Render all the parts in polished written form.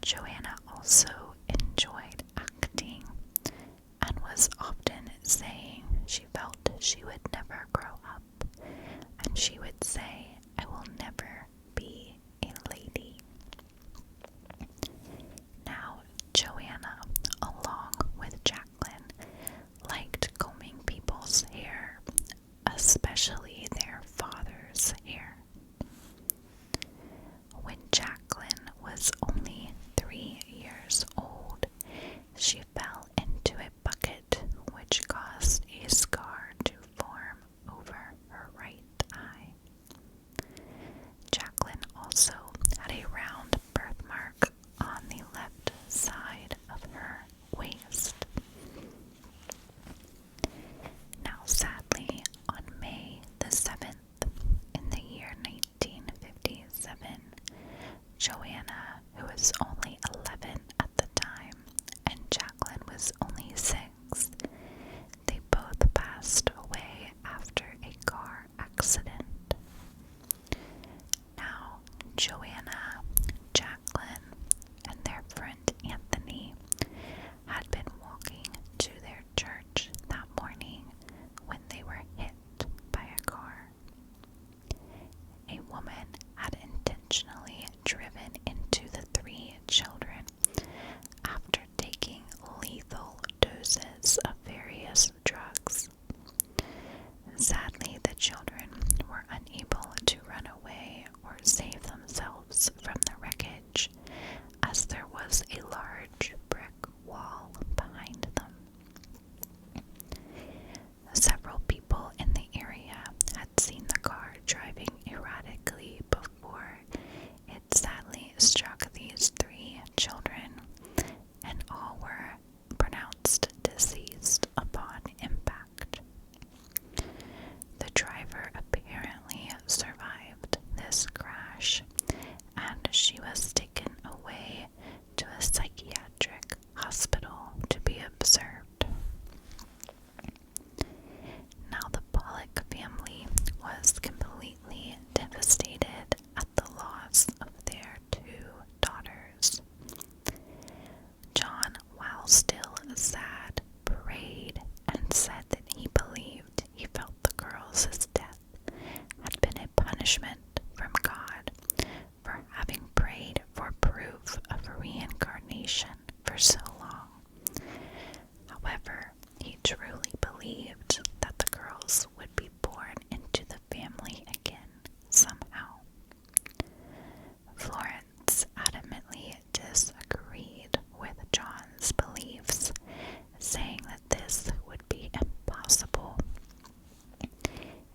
Joanna also enjoyed acting and was often saying she felt she would never grow up, and she would say, "I will never be a lady." Now, Joanna, along with Jacqueline, liked combing people's hair, especially their father's hair. When Jacqueline was only 3 years old, she fell into a bucket, which caused a scar to form over her right eye. Jacqueline also had a round birthmark on the left side of her waist. Now, sadly, on May the 7th, in the year 1957, Joanna, who was only 11 at the time, and Jacqueline was only 6, they both passed away after a car accident. Now, Joanna, Jacqueline, and their friend Anthony had been walking to their church that morning when they were hit by a car. A woman had intentionally driven into the 3 children after taking lethal doses of various drugs. Sadly, the children were unable to run away or save themselves from the wreckage, as there was a large brick wall behind them. Several people in the area had seen the car driving erratically before it sadly struck these 3 children, and all were pronounced deceased upon impact. The driver apparently survived this crash, and she was taken away to a psychiatric hospital to be observed. Now, the Pollock family was completely devastated at the loss of their 2 daughters. John, while still sad, prayed and said that he believed he felt the girls' death had been a punishment from God for having prayed for proof of reincarnation for so long. However, he truly believed that the girls would be born into the family again somehow. Florence adamantly disagreed with John's beliefs, saying that this would be impossible.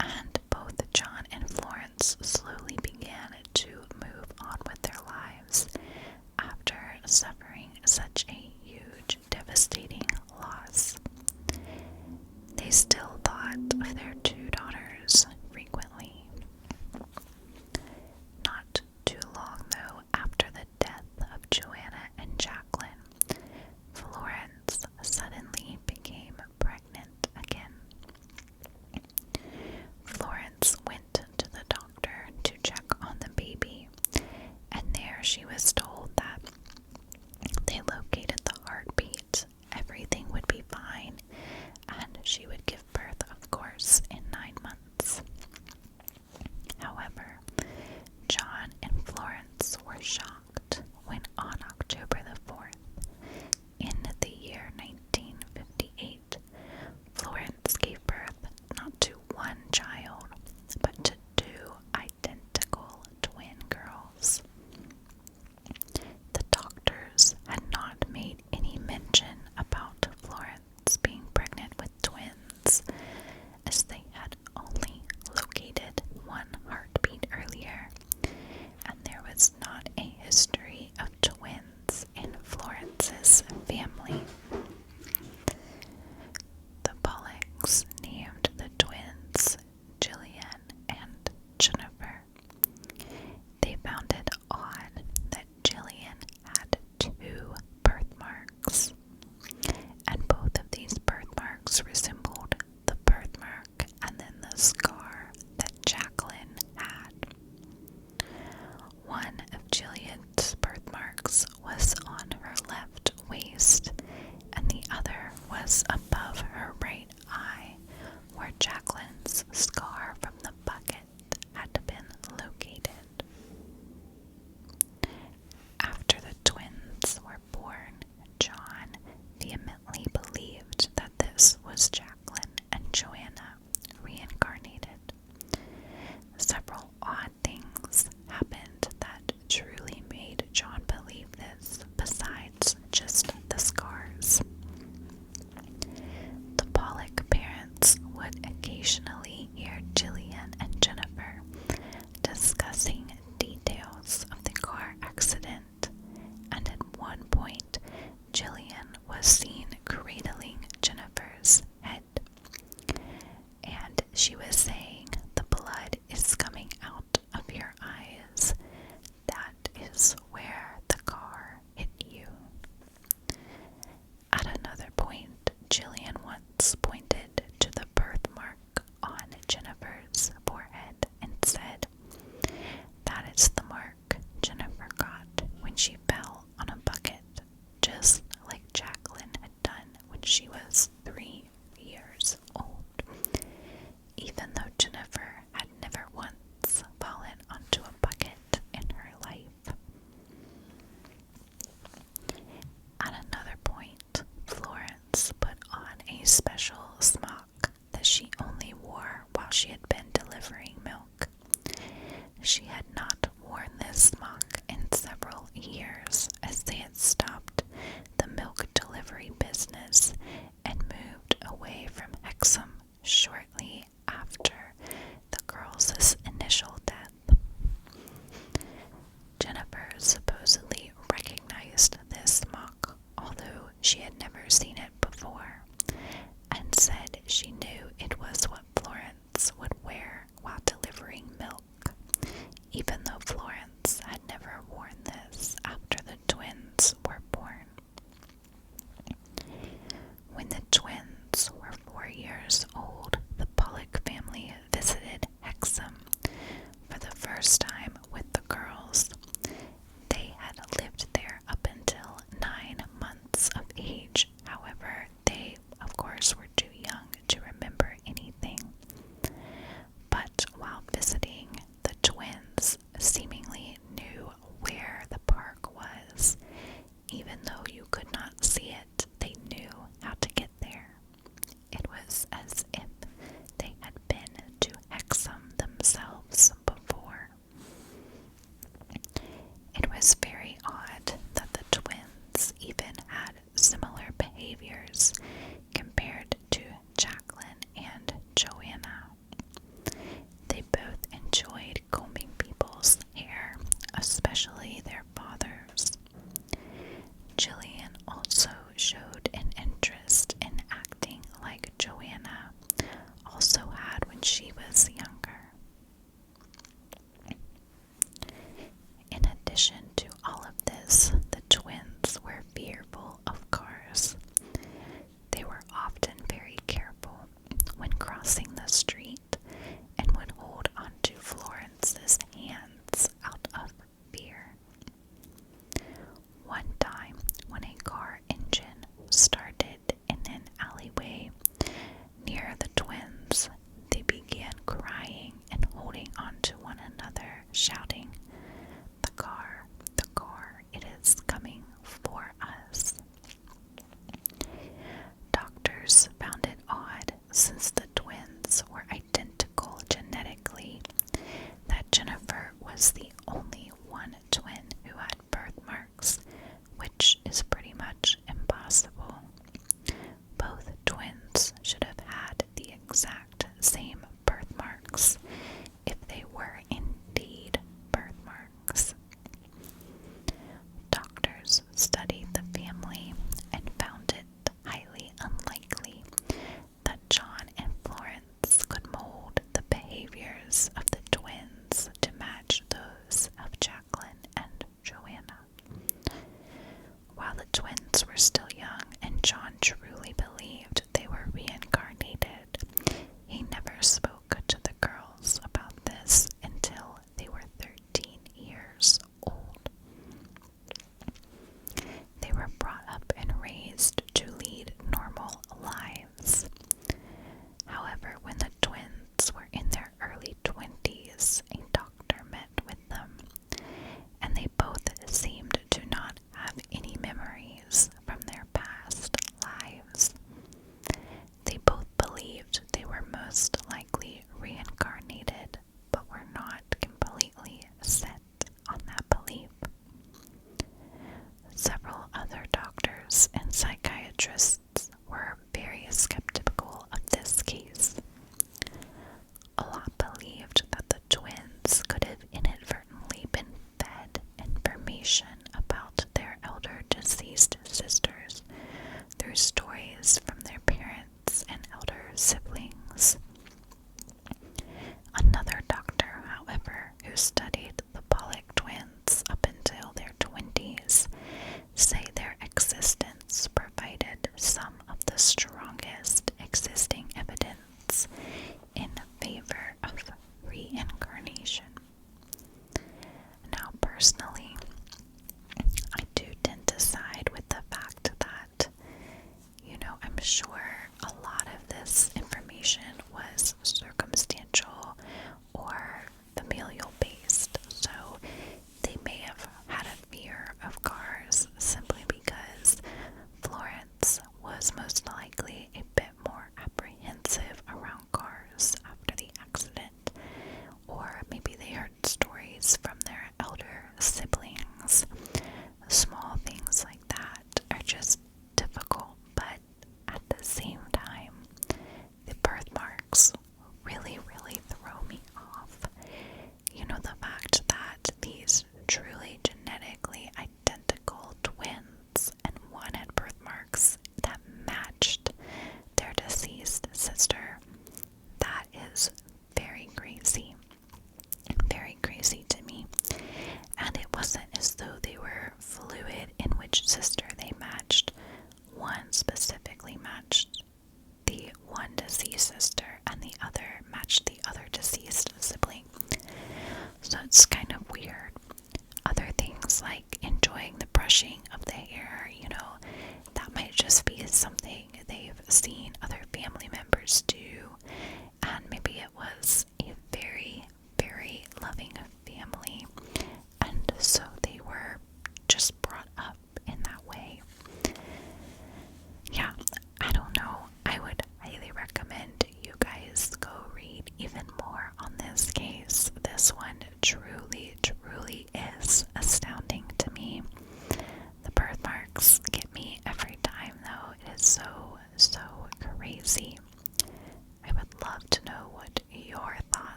And both John and Florence slowly began to move on with their lives after suffering such a huge, devastating loss. They still thought of their 2 daughters frequently. Not too long, though, after the death of Joanna and Jacqueline, Florence suddenly became pregnant again. Florence went to the doctor to check on the baby, and there she was told that they located the heartbeat, everything would be fine, and she would give birth, of course, in 9 months. However, John and Florence were shocked when on October the 4th, in the year 1958, Florence gave birth not to 1 child, but to 2 identical twin girls. The doctors had not made any mention about Florence being pregnant with twins, as they had only located 1 heartbeat earlier, and there was not a Jillian was seen cradling Jennifer's head, and she was saying, "The blood is coming out of your eyes. That is where the car hit you." At another point, Jillian once pointed to the birthmark on Jennifer's forehead and said, "That is the mark Jennifer got when she fell on a bucket, just like Jacqueline had done when she was 3 years old," even though Jennifer had never once fallen onto a bucket in her life. At another point, Florence put on a special smock that she only wore while she had been delivering milk. She had not worn this smock in several years, as they had stopped the milk delivery business and moved away from Hexham shortly after the girls' initial death. Jennifer supposedly recognized this smock, although she had never seen it before, and said she knew it was what Florence would wear while delivering milk, even though Florence had never worn this after the twins were born. When the twins were 4 years old, the Pollock family visited Hexham for the first time with the girls. They had lived there up until 9 months of age. However, they, of course, were too young to remember anything. But while visiting, the twins seemingly knew where the park was. Even though you could not see it, they knew how to get there. It was as if they had been to Hexham themselves before. It was very odd that the twins even had similar behaviors compared to Jacqueline and Joanna. They both enjoyed combing people's hair, especially their fathers. Jillian also showed an interest in acting like Joanna also had when she was younger. In addition to all of this, the twins were fearful of cars. They were often very careful when crossing the street and would hold onto Florence's hands out of fear. One time, when a car engine started in an alleyway near the twins, they began crying and holding onto one another, shouting, the car, it is coming for us." Doctors found it odd, since the twins were identical genetically, that Jennifer was the only one twin who had birthmarks, which is pretty much impossible. Both twins should have had the exact same birthmarks if they were indeed birthmarks. Doctors studied the family and found it highly unlikely that John and Florence could mold the behaviors of the twins to match those of Jacqueline and Joanna. While the twins were still young and John truly